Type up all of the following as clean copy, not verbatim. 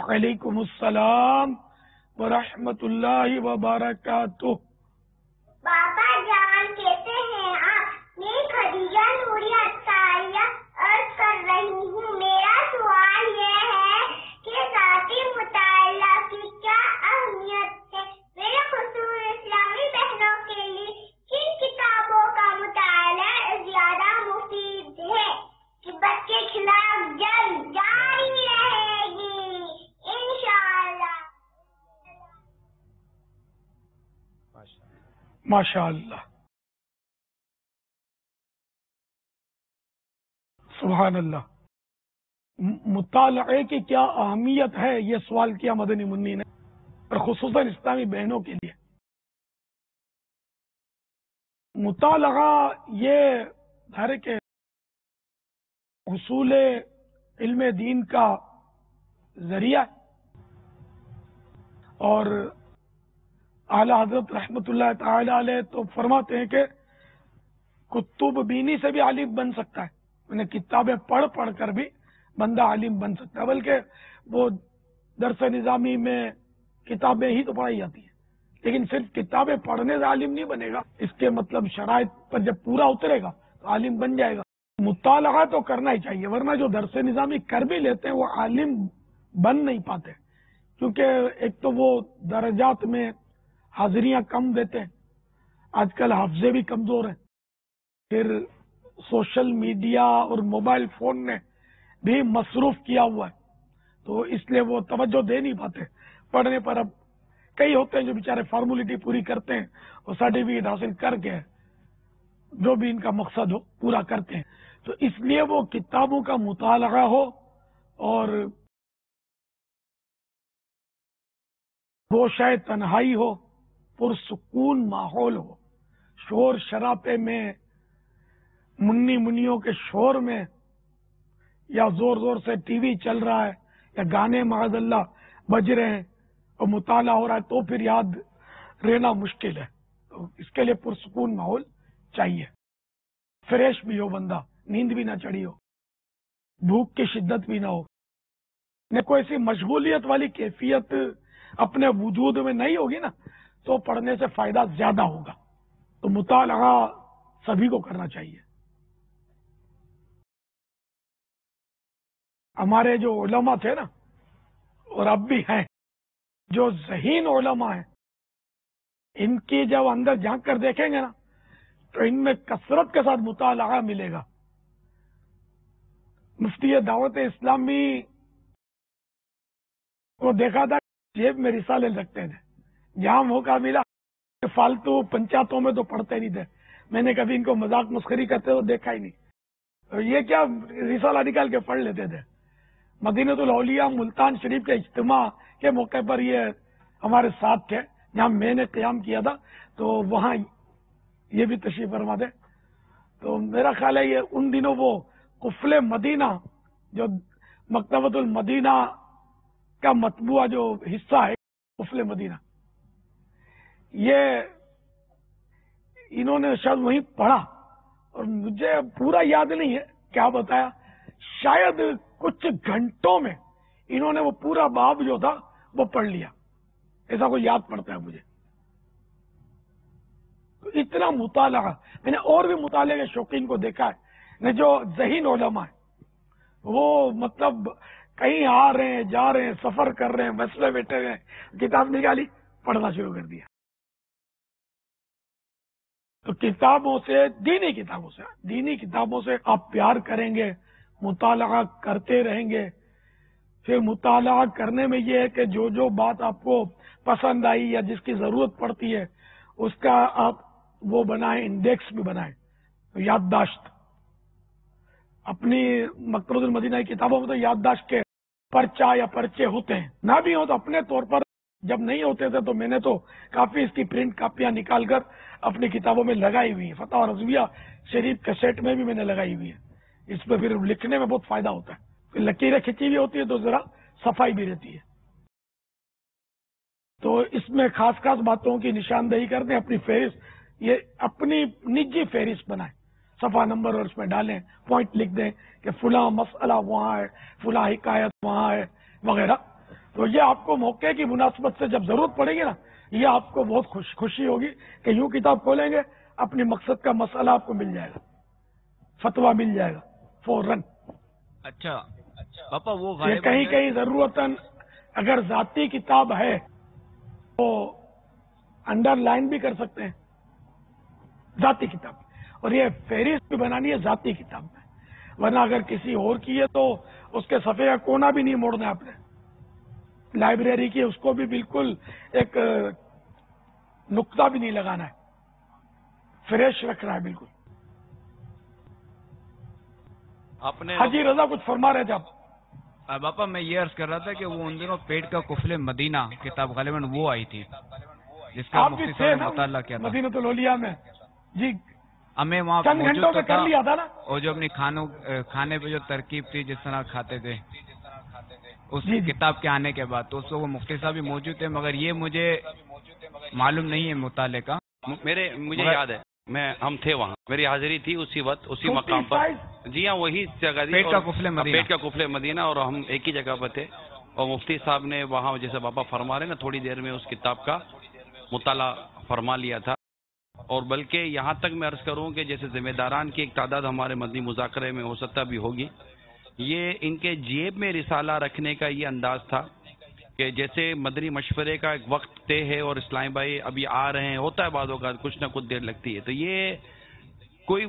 وعلیکم السلام ورحمۃ اللہ وبرکاتہ۔ بابا جان کہتے ہیں آپ، میں خدیجہ نوریہ اطاریہ عرض کر رہی ہوں، میرا سوال یہ ہے کہ ذاتی مطالعہ کی کیا اہمیت ہے؟ میرے خصوص اسلامی بہنوں کے لیے کن کتابوں کا مطالعہ زیادہ مفید ہے کہ بچے خلاف جنگ جاری رہے گی انشاءاللہ؟ ماشاء اللہ، سبحان اللہ۔ مطالعے کی کیا اہمیت ہے، یہ سوال کیا مدنی منی نے، اور خصوصاً اسلامی بہنوں کے لیے۔ مطالعہ یہ ہر کے حصول علم دین کا ذریعہ ہے، اور اعلی حضرت رحمۃ اللہ تعالی علیہ تو فرماتے ہیں کہ کتب بینی سے بھی عالم بن سکتا ہے، انہیں کتابیں پڑھ پڑھ کر بھی بندہ عالم بن سکتا ہے، بلکہ وہ درس نظامی میں کتابیں ہی تو پڑھائی جاتی ہیں، لیکن صرف کتابیں پڑھنے سے عالم نہیں بنے گا، اس کے مطلب شرائط پر جب پورا اترے گا تو عالم بن جائے گا۔ مطالعہ تو کرنا ہی چاہیے، ورنہ جو درس نظامی کر بھی لیتے ہیں وہ عالم بن نہیں پاتے، کیونکہ ایک تو وہ درجات میں حاضریاں کم دیتے ہیں، آج کل حافظے بھی کمزور ہیں، پھر سوشل میڈیا اور موبائل فون نے بھی مصروف کیا ہوا ہے، تو اس لیے وہ توجہ دے نہیں پاتے پڑھنے پر۔ اب کئی ہوتے ہیں جو بیچارے فارمولیٹی پوری کرتے ہیں اور سرٹیفکیٹ حاصل کر کے جو بھی ان کا مقصد ہو پورا کرتے ہیں، تو اس لیے وہ کتابوں کا مطالعہ ہو اور گوشہ تنہائی ہو، پرسکون ماحول ہو، شور شرابے میں، منی منیوں کے شور میں، یا زور زور سے ٹی وی چل رہا ہے یا گانے معاذ اللہ بج رہے ہیں اور مطالعہ ہو رہا ہے، تو پھر یاد رہنا مشکل ہے۔ تو اس کے لیے پرسکون ماحول چاہیے، فریش بھی ہو بندہ، نیند بھی نہ چڑھی ہو، بھوک کی شدت بھی نہ ہو، نہ کوئی ایسی مشغولیت والی کیفیت اپنے وجود میں نہیں ہوگی نا، تو پڑھنے سے فائدہ زیادہ ہوگا۔ تو مطالعہ سبھی کو کرنا چاہیے۔ ہمارے جو علماء تھے نا، اور اب بھی ہیں، جو ذہین علماء ہیں، ان کی جب اندر جھانک کر دیکھیں گے نا تو ان میں کثرت کے ساتھ مطالعہ ملے گا۔ مفتی دعوت اسلامی کو دیکھا تھا جیب میں رسالے لگتے تھے، جہاں موقع ملا کہ فالتو پنچایتوں میں تو پڑھتے نہیں تھے، میں نے کبھی ان کو مذاق مسخری کرتے ہوئے دیکھا ہی نہیں، تو یہ کیا رسالہ نکال کے پڑھ لیتے تھے۔ مدینۃ الاولیاء ملتان شریف کے اجتماع کے موقع پر یہ ہمارے ساتھ تھے، جہاں میں نے قیام کیا تھا، تو وہاں یہ بھی تشریف فرما دے، تو میرا خیال ہے یہ ان دنوں وہ قفل مدینہ جو مکتبۃ المدینہ کا مطبوعہ جو حصہ ہے، قفل مدینہ، یہ انہوں نے شاید وہیں پڑھا، اور مجھے پورا یاد نہیں ہے کیا بتایا، شاید کچھ گھنٹوں میں انہوں نے وہ پورا باب جو تھا وہ پڑھ لیا، ایسا کوئی یاد پڑتا ہے مجھے۔ تو اتنا مطالعہ، میں نے اور بھی مطالعے کے شوقین کو دیکھا ہے نے جو ذہین علماء ہیں، وہ مطلب کہیں آ رہے ہیں، جا رہے ہیں، سفر کر رہے ہیں، بس میں بیٹھے ہوئے ہیں، کتاب نکالی، پڑھنا شروع کر دیا۔ تو کتابوں سے، دینی کتابوں سے آپ پیار کریں گے، مطالعہ کرتے رہیں گے، پھر مطالعہ کرنے میں یہ ہے کہ جو بات آپ کو پسند آئی یا جس کی ضرورت پڑتی ہے اس کا آپ وہ بنائیں، انڈیکس بھی بنائیں، یادداشت۔ اپنی مکتبۃ المدینہ کی کتابوں میں تو یادداشت کے پرچہ یا پرچے ہوتے ہیں، نہ بھی ہو تو اپنے طور پر، جب نہیں ہوتے تھے تو میں نے تو کافی اس کی پرنٹ کاپیاں نکال کر اپنی کتابوں میں لگائی ہوئی ہیں، فتح رضویہ شریف کیسٹ میں بھی میں نے لگائی ہوئی ہے، اس پہ پھر لکھنے میں بہت فائدہ ہوتا ہے، لکیریں کھینچی ہوئی ہوتی ہے تو ذرا صفائی بھی رہتی ہے۔ تو اس میں خاص باتوں کی نشاندہی کر دیں، اپنی فہرست، یہ اپنی نجی فہرست بنائیں، صفحہ نمبر اور اس میں ڈالیں، پوائنٹ لکھ دیں کہ فلاں مسئلہ وہاں ہے، فلاں حکایت وہاں ہے وغیرہ، تو تو یہ آپ کو موقع کی مناسبت سے جب ضرورت پڑے گی نا، یہ آپ کو بہت خوشی ہوگی کہ یوں کتاب کھولیں گے، اپنی مقصد کا مسئلہ آپ کو مل جائے گا، فتویٰ مل جائے گا فوراً۔ اچھا پاپا وہ یہ کہیں کہیں ضرورتاً اگر ذاتی کتاب ہے تو انڈر لائن بھی کر سکتے ہیں، ذاتی کتاب، اور یہ فہرست بھی بنانی ہے ذاتی کتاب میں، ورنہ اگر کسی اور کی ہے تو اس کے صفحے کا کونا بھی نہیں موڑنا ہے آپ نے۔ لائبریری کی اس کو بھی بالکل ایک نقطہ بھی نہیں لگانا ہے، فریش رکھنا ہے بالکل۔ آپ نے حاجی رضا کچھ فرما رہے تھے آپ؟ باپا میں یہ عرض کر رہا تھا کہ وہ ان دنوں پیٹ کا قفل مدینہ کتاب غالباً وہ آئی تھی جس کا آپ بھی مفتی تھے صاحب نے نا مطالعہ کیا تھا، مدینۃ الاولیاء میں؟ جی ہمیں وہاں چند موجود گھنٹوں تو میں کر تھا، لیا تھا نا۔ اور جو اپنی کھانے پہ جو ترکیب تھی جس طرح کھاتے تھے اس جی جی کتاب کے آنے کے بعد، تو اس کو وہ مفتی صاحب بھی موجود تھے، مگر یہ مجھے معلوم نہیں ہے مطالعے کا۔ مجھے یاد ہے، ہم تھے وہاں، میری حاضری تھی اسی وقت اسی مقام پر۔ جی ہاں، وہی جگہ تھی، پیٹ کا قفل مدینہ، پیٹ کا قفل مدینہ، اور ہم ایک ہی جگہ پر تھے، اور مفتی صاحب نے وہاں جیسے پاپا فرما رہے نا تھوڑی دیر میں اس کتاب کا مطالعہ فرما لیا تھا۔ اور بلکہ یہاں تک میں عرض کروں کہ جیسے ذمہ داران کی ایک تعداد ہمارے مدنی مذاکرے میں ہو سکتا بھی ہوگی، یہ ان کے جیب میں رسالہ رکھنے کا یہ انداز تھا کہ جیسے مدنی مشورے کا ایک وقت طے ہے اور اسلام بھائی ابھی آ رہے ہیں، ہوتا ہے بعض اوقات کچھ نہ کچھ دیر لگتی ہے، تو یہ کوئی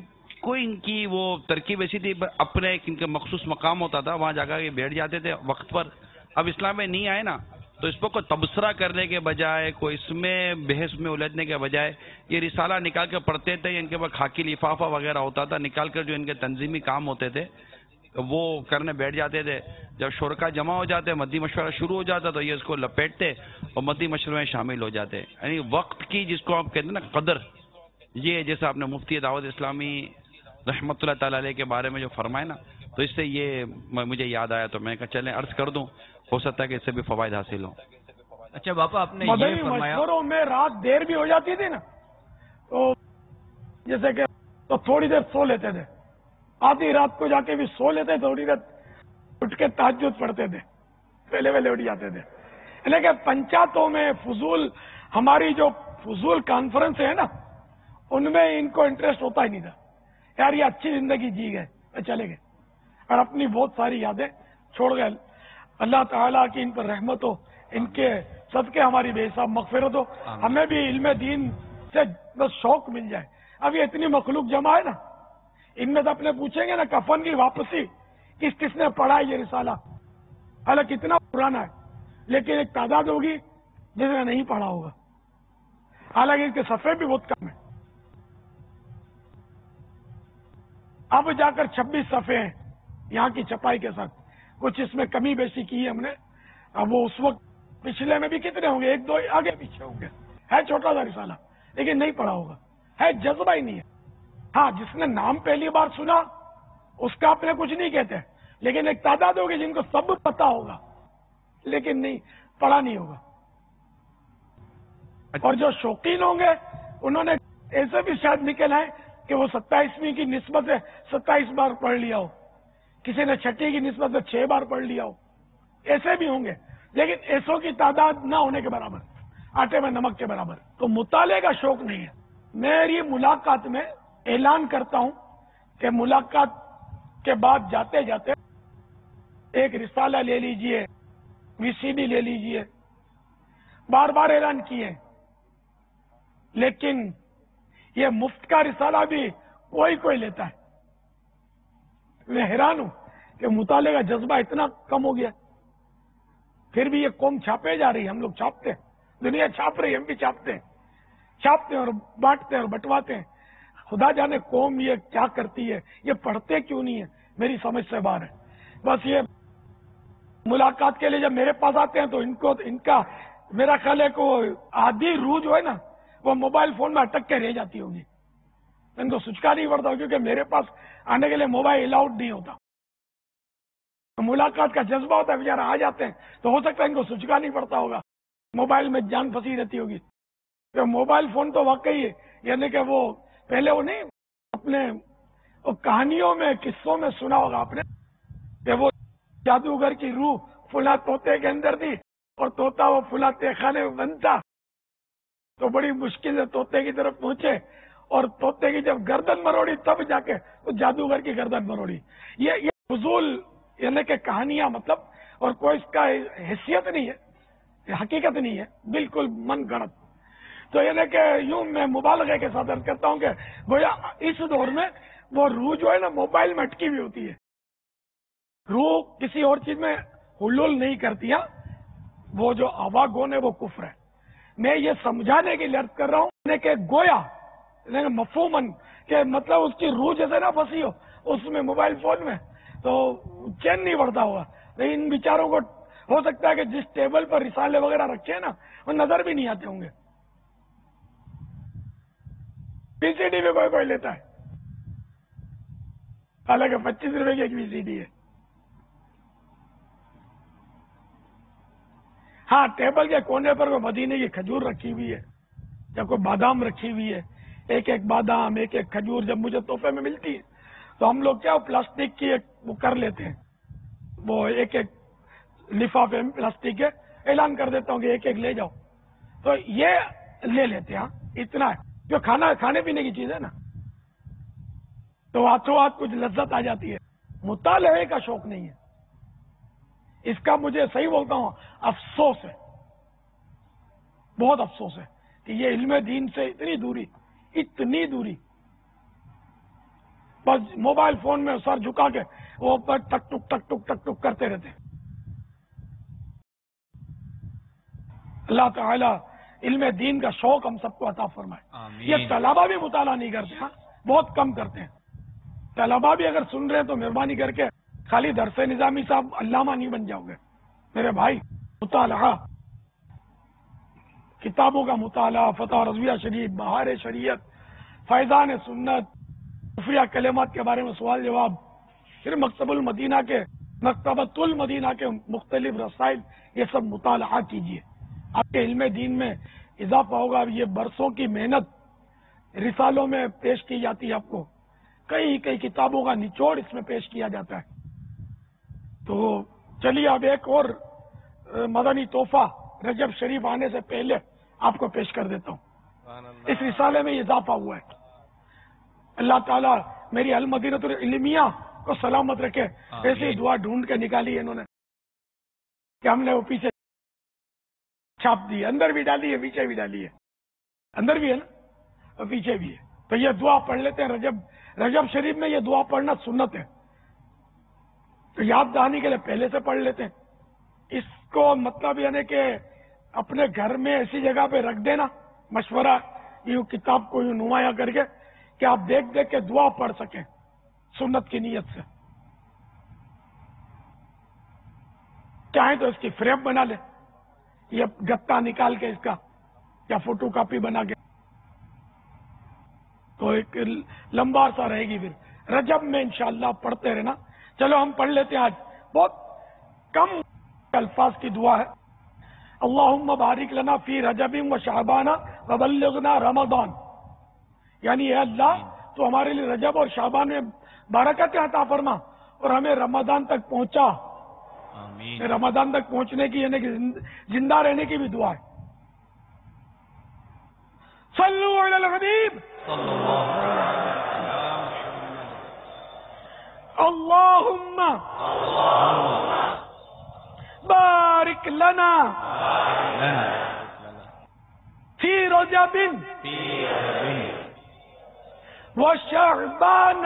ان کی وہ ترکیب ایسی تھی، اپنے ان کا مخصوص مقام ہوتا تھا، وہاں جا کر کے بیٹھ جاتے تھے وقت پر۔ اب اسلام میں نہیں آئے نا، تو اس پر کوئی تبصرہ کرنے کے بجائے، کوئی اس میں بحث میں الجھنے کے بجائے یہ رسالہ نکال کے پڑھتے تھے، ان کے پاس خاکی لفافہ وغیرہ ہوتا تھا، نکال کر جو ان کے تنظیمی کام ہوتے تھے وہ کرنے بیٹھ جاتے تھے۔ جب شرکا جمع ہو جاتے، مدنی مشورہ شروع ہو جاتا تو یہ اس کو لپیٹتے اور مدنی مشورے میں شامل ہو جاتے۔ یعنی وقت کی جس کو آپ کہتے ہیں نا قدر، یہ جیسا آپ نے مفتی دعوت اسلامی رحمۃ اللہ تعالی علیہ کے بارے میں جو فرمائے نا، تو اس سے یہ مجھے یاد آیا، تو میں کہا چلیں عرض کر دوں، ہو سکتا ہے کہ اس سے بھی فوائد حاصل ہوں۔ اچھا باپا آپ نے یہ مدنی فرمایا، مشوروں میں رات دیر بھی ہو جاتی تھی نا، تو جیسے کہ تو تھوڑی دیر سو لیتے تھے، آدھی رات کو جا کے بھی سو لیتے، تھوڑی دیر اٹھ کے تہجد پڑھتے تھے، پہلے اٹھ جاتے تھے۔ لیکن پنچایتوں میں فضول، ہماری جو فضول کانفرنس ہے نا، ان میں ان کو انٹرسٹ ہوتا ہی نہیں تھا، یار یہ اچھی زندگی جی گئے، چلے گئے اور اپنی بہت ساری یادیں چھوڑ گئے۔ اللہ تعالیٰ کی ان پر رحمت ہو، ان کے صدقے ہماری بے حساب مغفرت ہو، ہمیں بھی علم دین سے بس شوق مل جائے۔ اب یہ اتنی مخلوق جمع ہے نا، ان میں سے اپنے پوچھیں گے نا کفن کی واپسی کس نے پڑھا ہے یہ رسالہ، حالانکہ کتنا پرانا ہے، لیکن ایک تعداد ہوگی جس نے نہیں پڑھا ہوگا، حالانکہ ان کے صفحے بھی بہت کم ہیں۔ اب جا کر 26 صفحے ہیں یہاں کی چھپائی کے ساتھ، کچھ اس میں کمی بیشی کی ہے ہم نے۔ اب وہ اس وقت پچھلے میں بھی کتنے ہوں گے، ایک دو آگے پیچھے ہوں گے، ہے چھوٹا سا رسالہ، لیکن نہیں پڑھا ہوگا، ہے جذبہ ہی نہیں ہے۔ ہاں جس نے نام پہلی بار سنا اس کا اپنے کچھ نہیں کہتے، لیکن ایک تعداد ہوگی جن کو سب پتا ہوگا لیکن نہیں پڑھا نہیں ہوگا۔ اور جو شوقین ہوں گے انہوں نے ایسے بھی شاید نکل آئے کہ وہ 27ویں کی نسبت سے 27 بار پڑھ لیا ہو، کسی نے 6 کی نسبت سے 6 بار پڑھ لیا ہو، ایسے بھی ہوں گے، لیکن ایسوں کی تعداد نہ ہونے کے برابر، آٹے میں نمک کے برابر۔ تو مطالعے کا شوق نہیں ہے۔ میری ملاقات میں اعلان کرتا ہوں کہ ملاقات کے بعد جاتے جاتے ایک رسالہ لے لیجئے، VCD لے لیجئے، بار بار اعلان کیے، لیکن یہ مفت کا رسالہ بھی کوئی لیتا ہے۔ میں حیران ہوں کہ مطالعے کا جذبہ اتنا کم ہو گیا، پھر بھی یہ قوم چھاپے جا رہی ہے، ہم لوگ چھاپتے ہیں، دنیا چھاپ رہی ہے، ہم بھی چھاپتے ہیں اور بانٹتے ہیں اور بٹواتے ہیں۔ خدا جانے قوم یہ کیا کرتی ہے، یہ پڑھتے کیوں نہیں ہے، میری سمجھ سے باہر ہے۔ بس یہ ملاقات کے لیے جب میرے پاس آتے ہیں تو ان کا میرا خیال ہے کہ وہ آدھی روح جو ہے نا وہ موبائل فون میں اٹک کے رہ جاتی ہوگی، ان کو سچکا نہیں پڑتا، کیونکہ میرے پاس آنے کے لیے موبائل الاؤڈ نہیں ہوتا۔ ملاقات کا جذبہ ہوتا ہے، بیچارہ آ جاتے ہیں تو ہو سکتا ہے ان کو سچکا نہیں پڑتا ہوگا، موبائل میں جان پھنسی رہتی ہوگی۔ کہ موبائل فون تو واقعی ہے، یعنی کہ وہ پہلے وہ نہیں اپنے کہانیوں میں قصوں میں سنا ہوگا آپ نے کہ وہ جادوگر کی روح فلاں طوطے کے اندر تھی، اور طوطا وہ فلاتے خانے میں بند تھا، تو بڑی مشکل سے طوطے کی طرف پہنچے اور طوطے کی جب گردن مروڑی تب جا کے وہ جادوگر کی گردن مروڑی. یہ فضول یعنی کہ کہانیاں مطلب، اور کوئی اس کا حیثیت نہیں ہے، حقیقت نہیں ہے، بالکل من گڑت. تو یعنی کہ یوں میں مبالغے کے ساتھ عرض کرتا ہوں کہ گویا اس دور میں وہ روح جو ہے نا موبائل میں اٹکی ہوئی ہوتی ہے. روح کسی اور چیز میں حلول نہیں کرتی ہے. وہ جو آواگون ہے وہ کفر ہے. میں یہ سمجھانے کے لیے عرض کر رہا ہوں کہ گویا مفہوماً کہ مطلب اس کی روح جیسے نہ پھنسی ہو اس میں موبائل فون میں، تو چین نہیں بڑھتا ہوگا. لیکن ان بیچاروں کو ہو سکتا ہے کہ جس ٹیبل پر رسالے وغیرہ رکھے ہیں نا وہ نظر بھی نہیں آتے ہوں گے. پی سی ڈی میں کوئی لیتا ہے، حالانکہ 25 روپے کی ایک پی سی ڈی ہے. ہاں ٹیبل کے کونے پر وہ مدینے کی کھجور رکھی ہوئی ہے یا کوئی بادام رکھی ہوئی ہے، ایک ایک بادام ایک ایک کھجور جب مجھے تحفے میں ملتی ہے تو ہم لوگ کیا پلاسٹک کی ایک وہ کر لیتے ہیں، وہ ایک ایک لفافے میں پلاسٹک کے اعلان کر دیتا ہوں کہ ایک ایک لے جاؤ، تو یہ لے لیتے ہیں. اتنا ہے جو کھانے پینے کی چیز ہے نا، تو ہاتھوں ہاتھ کچھ لذت آ جاتی ہے. مطالعے کا شوق نہیں ہے. اس کا مجھے صحیح بولتا ہوں افسوس ہے، بہت افسوس ہے کہ یہ علم دین سے اتنی دوری بس موبائل فون میں سر جھکا کے وہ ٹک ٹک کرتے رہتے ہیں. اللہ تعالی علم دین کا شوق ہم سب کو عطا فرمائے. آمین. یہ طلبہ بھی مطالعہ نہیں کرتے، ہاں بہت کم کرتے ہیں. طلبہ بھی اگر سن رہے ہیں تو مہربانی کر کے خالی درس نظامی صاحب علامہ نہیں بن جاؤ گے میرے بھائی. مطالعہ، کتابوں کا مطالعہ، فتح رضویہ شریف، بہار شریعت، فیضان سنت، خفیہ کلمات کے بارے میں سوال جواب، پھر مکتبۃ المدینہ کے مختلف رسائل، یہ سب مطالعہ کیجیے. آپ کے علم دین میں اضافہ ہوگا. یہ برسوں کی محنت رسالوں میں پیش کی جاتی ہے، آپ کو کئی کتابوں کا نچوڑ اس میں پیش کیا جاتا ہے. تو چلیے اب ایک اور مدنی تحفہ رجب شریف آنے سے پہلے آپ کو پیش کر دیتا ہوں. اس رسالے میں اضافہ ہوا ہے. اللہ تعالیٰ میری المدینۃ العلمیہ کو سلامت رکھے. ایسی دعا ڈھونڈ کے نکالی ہے انہوں نے کہ ہم نے وہ پیچھے چھاپ دی ہے، اندر بھی ڈالی ہے پیچھے بھی ڈالی ہے، اندر بھی ہے نا اور پیچھے بھی ہے. تو یہ دعا پڑھ لیتے ہیں. رجب شریف میں یہ دعا پڑھنا سنت ہے، تو یاد دہانی کے لیے پہلے سے پڑھ لیتے ہیں. اس کو مطلب یعنی کہ اپنے گھر میں ایسی جگہ پہ رکھ دینا، مشورہ یوں کتاب کو یوں نمایاں کر کے کہ آپ دیکھ کے دعا پڑھ سکیں سنت کی نیت سے. چاہیں تو اس کی فریم بنا لیں، یہ گتا نکال کے اس کا یا فوٹو کاپی بنا کے، تو ایک لمبا سا رہے گی. پھر رجب میں انشاءاللہ پڑھتے رہنا. چلو ہم پڑھ لیتے ہیں. آج بہت کم الفاظ کی دعا ہے. اللہم بارک لنا فی رجب و شعبان وبلغنا رمضان. یعنی اے اللہ تو ہمارے لیے رجب اور شعبان میں برکت عطا فرما اور ہمیں رمضان تک پہنچا. آمین. رمضان تک پہنچنے کی یعنی کہ زندہ رہنے کی بھی دعا ہے. صلو علی الحبیب صلی اللہ اللہم بارک لنا فی رجب و شعبان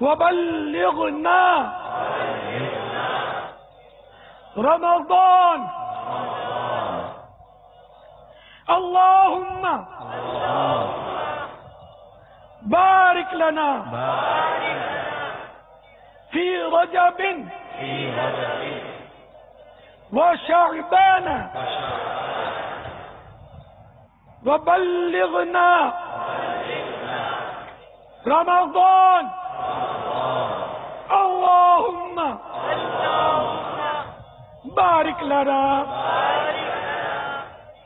وبلغنا رمضان. اللہم بارک لنا فی رجب و شعبان وبلغنا رمضان. اللہم بارک لنا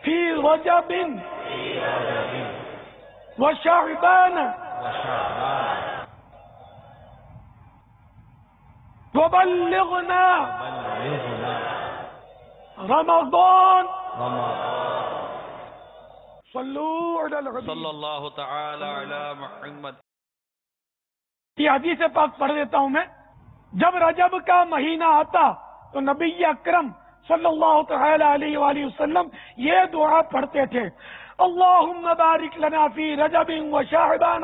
فی رجب و شعبان وبلغنا رمضان صلو علی الحبیب صلی اللہ تعالی علی محمد. یہ حدیث پاک پڑھ دیتا ہوں میں. جب رجب کا مہینہ آتا تو نبی اکرم صلی اللہ تعالی علیہ وآلہ وسلم یہ دعا پڑھتے تھے: اللہم بارک لنا فی رجب و شعبان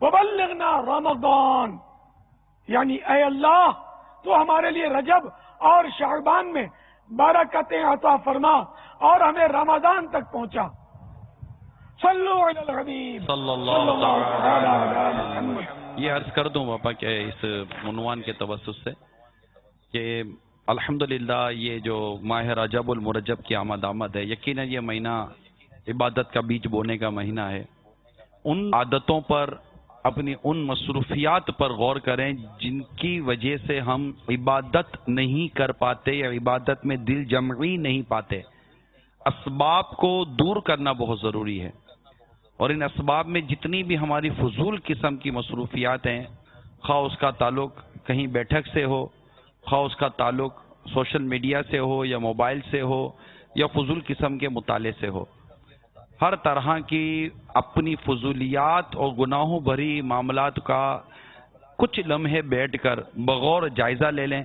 وبلغنا رمضان. یعنی اے اللہ تو ہمارے لیے رجب اور شعبان میں برکتیں عطا فرما اور ہمیں رمضان تک پہنچا. صلو علی الحبیب صلی اللہ تعالی علی محمد. یہ عرض کر دوں باپا کہ اس عنوان کے توسط سے کہ الحمدللہ یہ جو ماہ رجب المرجب کی آمد ہے، یقیناً یہ مہینہ عبادت کا بیج بونے کا مہینہ ہے. ان عادتوں پر، اپنی ان مصروفیات پر غور کریں جن کی وجہ سے ہم عبادت نہیں کر پاتے یا عبادت میں دل جمعی نہیں پاتے. اسباب کو دور کرنا بہت ضروری ہے، اور ان اسباب میں جتنی بھی ہماری فضول قسم کی مصروفیات ہیں، خواہ اس کا تعلق کہیں بیٹھک سے ہو، خواہ اس کا تعلق سوشل میڈیا سے ہو یا موبائل سے ہو یا فضول قسم کے مطالعے سے ہو، ہر طرح کی اپنی فضولیات اور گناہوں بھری معاملات کا کچھ لمحے بیٹھ کر بغور جائزہ لے لیں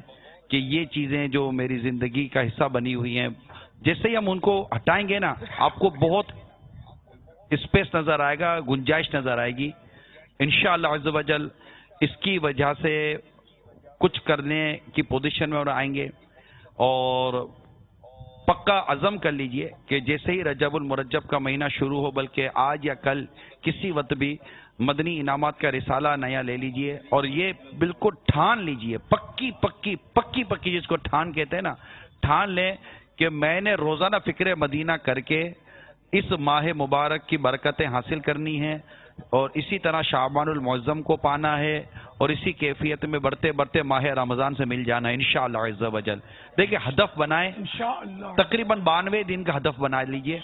کہ یہ چیزیں جو میری زندگی کا حصہ بنی ہوئی ہیں، جیسے ہی ہم ان کو ہٹائیں گے نا، آپ کو بہت اسپیس نظر آئے گا، گنجائش نظر آئے گی انشاءاللہ عز و جل. اس کی وجہ سے کچھ کرنے کی پوزیشن میں اور آئیں گے. اور پکا عزم کر لیجئے کہ جیسے ہی رجب المرجب کا مہینہ شروع ہو، بلکہ آج یا کل کسی وقت بھی مدنی انعامات کا رسالہ نیا لے لیجئے، اور یہ بالکل ٹھان لیجئے، پکی پکی پکی پکی جس کو ٹھان کہتے ہیں نا، ٹھان لیں کہ میں نے روزانہ فکر مدینہ کر کے اس ماہ مبارک کی برکتیں حاصل کرنی ہیں، اور اسی طرح شعبان المعظم کو پانا ہے، اور اسی کیفیت میں بڑھتے بڑھتے ماہ رمضان سے مل جانا ہے انشاءاللہ عز و جل. دیکھیں ہدف بنائیں، انشاءاللہ تقریباً 92 دن کا ہدف بنا لیجئے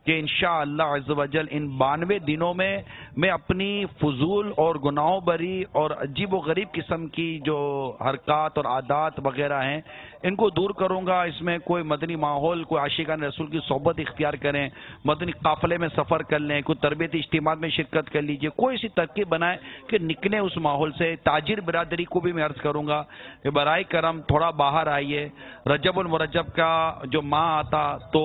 کہ انشاءاللہ عز و جل ان 92 دنوں میں اپنی فضول اور گناہوں بری اور عجیب و غریب قسم کی جو حرکات اور عادات وغیرہ ہیں ان کو دور کروں گا. اس میں کوئی مدنی ماحول، کوئی عاشقان رسول کی صحبت اختیار کریں، مدنی قافلے میں سفر کر لیں، کوئی تربیتی اجتماعات میں شرکت کر لیجئے، کوئی ایسی ترکیب بنائیں کہ نکلیں اس ماحول سے. تاجر برادری کو بھی میں عرض کروں گا کہ برائے کرم تھوڑا باہر آئیے. رجب المرجب کا جو ماہ آتا تو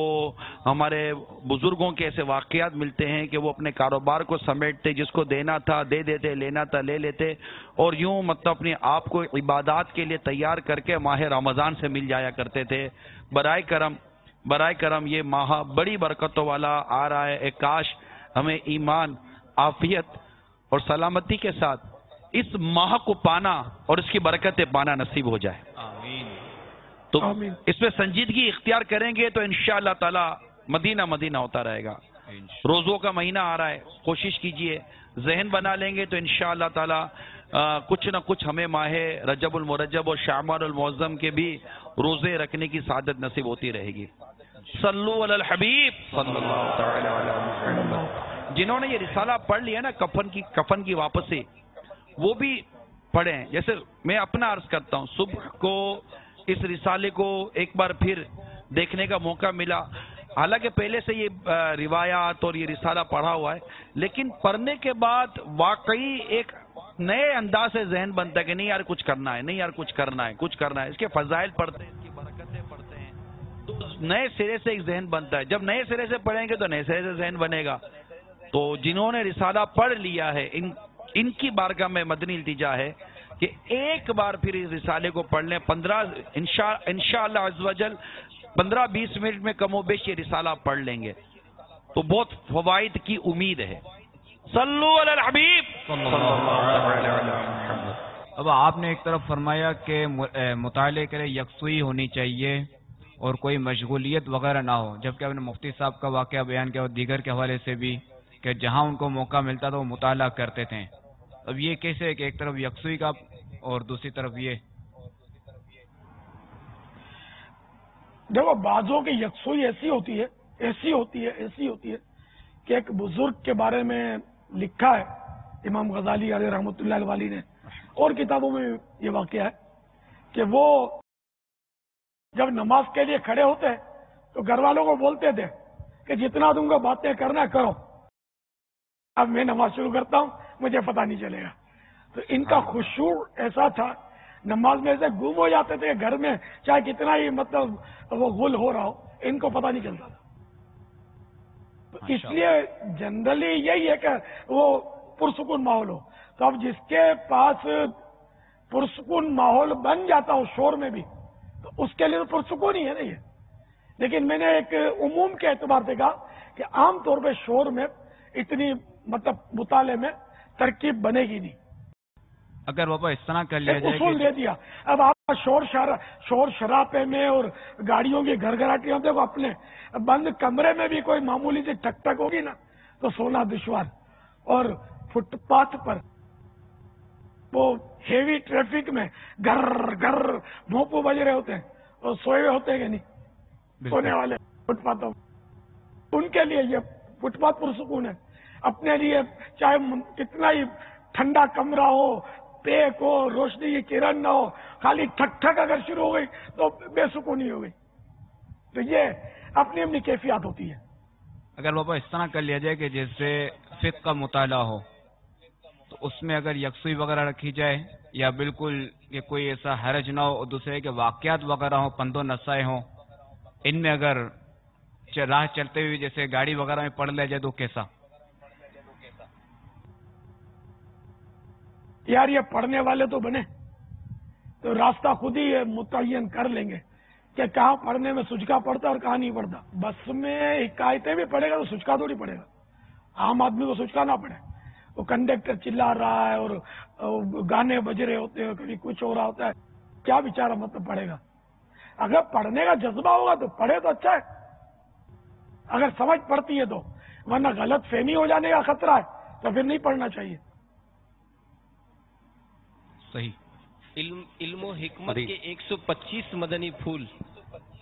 ہمارے بزرگوں کے ایسے واقعات ملتے ہیں کہ وہ اپنے کاروبار کو سمیٹتے، جس کو دینا تھا دے دیتے، لینا تھا لے لیتے، اور یوں مطلب اپنے آپ کو عبادات کے لیے تیار کر کے ماہ رمضان سے مل جایا کرتے تھے. برائے کرم یہ ماہ بڑی برکتوں والا آ رہا ہے. ایک کاش ہمیں ایمان، عافیت اور سلامتی کے ساتھ اس ماہ کو پانا اور اس کی برکتیں پانا نصیب ہو جائے. تو آمین. اس میں سنجیدگی اختیار کریں گے تو انشاءاللہ تعالی مدینہ مدینہ ہوتا رہے گا. روزوں کا مہینہ آ رہا ہے، کوشش کیجئے، ذہن بنا لیں گے تو انشاءاللہ تعالی کچھ نہ کچھ ہمیں ماہ رجب المرجب اور شعبان المعظم کے بھی روزے رکھنے کی سعادت نصیب ہوتی رہے گی. صلو علی الحبیب صلی اللہ تعالی علی محمد. جنہوں نے یہ رسالہ پڑھ لیا نا کفن کی واپسی، وہ بھی پڑھیں. جیسے میں اپنا عرض کرتا ہوں، صبح کو اس رسالے کو ایک بار پھر دیکھنے کا موقع ملا. حالانکہ پہلے سے یہ روایات اور یہ رسالہ پڑھا ہوا ہے، لیکن پڑھنے کے بعد واقعی ایک نئے انداز سے ذہن بنتا ہے کہ نہیں یار کچھ کرنا ہے، نہیں یار کچھ کرنا ہے. اس کے فضائل پڑھتے ہیں، اس کی برکتیں پڑھتے ہیں تو نئے سرے سے ایک ذہن بنتا ہے. جب نئے سرے سے پڑھیں گے تو نئے سرے سے ذہن بنے گا. تو جنہوں نے رسالہ پڑھ لیا ہے ان کی بارگاہ میں مدنی التجا ہے کہ ایک بار پھر اس رسالے کو پڑھ لیں. انشاءاللہ عز و جل 15-20 منٹ میں کم و بیش یہ رسالہ پڑھ لیں گے تو بہت فوائد کی امید ہے. صلو علی الحبیب صلی اللہ علیہ وسلم. اب آپ نے ایک طرف فرمایا کہ مطالعے کے لیے یکسوئی ہونی چاہیے اور کوئی مشغولیت وغیرہ نہ ہو، جبکہ آپ نے مفتی صاحب کا واقعہ بیان کیا اور دیگر کے حوالے سے بھی کہ جہاں ان کو موقع ملتا تھا وہ مطالعہ کرتے تھے. اب یہ کیسے کہ ایک طرف یکسوئی کا اور دوسری طرف یہ؟ دیکھو بعضوں کی یکسوئی ایسی ہوتی ہے کہ ایک بزرگ کے بارے میں لکھا ہے امام غزالی علیہ رحمۃ اللہ علیہ نے، اور کتابوں میں یہ واقعہ ہے کہ وہ جب نماز کے لیے کھڑے ہوتے ہیں تو گھر والوں کو بولتے تھے کہ جتنا تم کو باتیں کرنا کرو، اب میں نماز شروع کرتا ہوں، مجھے پتہ نہیں چلے گا. تو ان کا خشوع ایسا تھا، نماز میں ایسے گم ہو جاتے تھے گھر میں، چاہے کتنا ہی مطلب وہ غل ہو رہا ہو، ان کو پتہ نہیں چلتا تھا. تو اس لیے جنرلی یہی ہے کہ وہ پرسکون ماحول ہو. تو اب جس کے پاس پرسکون ماحول بن جاتا ہو شور میں بھی، تو اس کے لیے تو پرسکون ہی ہے نا یہ. لیکن میں نے ایک عموم کے اعتبار سے کہا کہ عام طور پہ شور میں اتنی مطلب مطالعے میں ترکیب بنے گی نہیں. اگر بابا اس طرح کر لیا ایک جائے اصول دے دیا. اب آپ شور شرابے میں اور گاڑیوں کی گھرگھراہٹ ہوتے کو اپنے بند کمرے میں بھی کوئی معمولی سی ٹک ٹک ہوگی نا تو سونا دشوار. اور فٹ پاتھ پر وہ ہیوی ٹریفک میں گر گر بھونپو بج رہے ہوتے ہیں اور سوئے ہوئے ہوتے ہیں کہ نہیں سونے والے فٹ پاتھوں، ان کے لیے یہ فٹ پاتھ پرسکون ہے. اپنے لیے چاہے کتنا ہی ٹھنڈا کمرہ ہو، پیک ہو، روشنی کی کرن نہ ہو، خالی ٹھک ٹھک اگر شروع ہو گئی تو بے سکونی ہو گئی. تو یہ اپنی اپنی کیفیات ہوتی ہے. اگر بابا اس طرح کر لیا جائے کہ جیسے فقہ کا مطالعہ ہو تو اس میں اگر یکسوئی وغیرہ رکھی جائے، یا بالکل کہ کوئی ایسا حرج نہ ہو، اور دوسرے کے واقعات وغیرہ ہوں، پند و نصائح ہوں، ان میں اگر راہ چلتے ہوئے جیسے گاڑی وغیرہ میں پڑھ لیا جائے تو کیسا؟ یار یہ پڑھنے والے تو بنے تو راستہ خود ہی متعین کر لیں گے کہ کہاں پڑھنے میں سجکا پڑتا اور کہاں نہیں پڑتا. بس میں حکایتیں بھی پڑھے گا تو سجکا تھوڑی پڑے گا. عام آدمی کو سجکا نہ پڑے. وہ کنڈکٹر چلا رہا ہے اور گانے بج رہے ہوتے ہیں، کبھی کچھ ہو رہا ہوتا ہے، کیا بیچارہ مطلب پڑھے گا. اگر پڑھنے کا جذبہ ہوگا تو پڑھے تو اچھا ہے، اگر سمجھ پڑتی ہے تو. ورنہ غلط فہمی ہو جانے کا خطرہ ہے تو پھر نہیں پڑھنا چاہیے. صحیح. علم و حکمت کے 125 مدنی پھول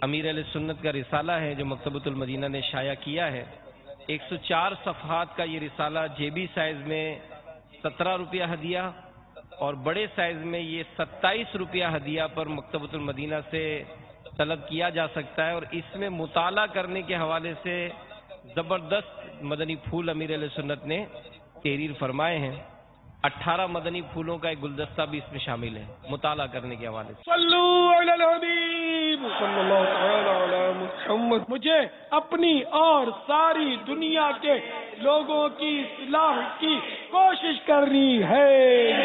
امیر علیہ سنت کا رسالہ ہے جو مکتبۃ المدینہ نے شائع کیا ہے. 104 صفحات کا یہ رسالہ جیبی سائز میں 17 روپیہ ہدیہ اور بڑے سائز میں یہ 27 روپیہ ہدیہ پر مکتبۃ المدینہ سے طلب کیا جا سکتا ہے. اور اس میں مطالعہ کرنے کے حوالے سے زبردست مدنی پھول امیر علیہ سنت نے تحریر فرمائے ہیں. 18 مدنی پھولوں کا ایک گلدستہ بھی اس میں شامل ہے مطالعہ کرنے کے حوالے سے. صلو علی الحبیب صلی اللہ تعالی علی محمد. مجھے اپنی اور ساری دنیا کے لوگوں کی اصلاح کی کوشش کرنی ہے.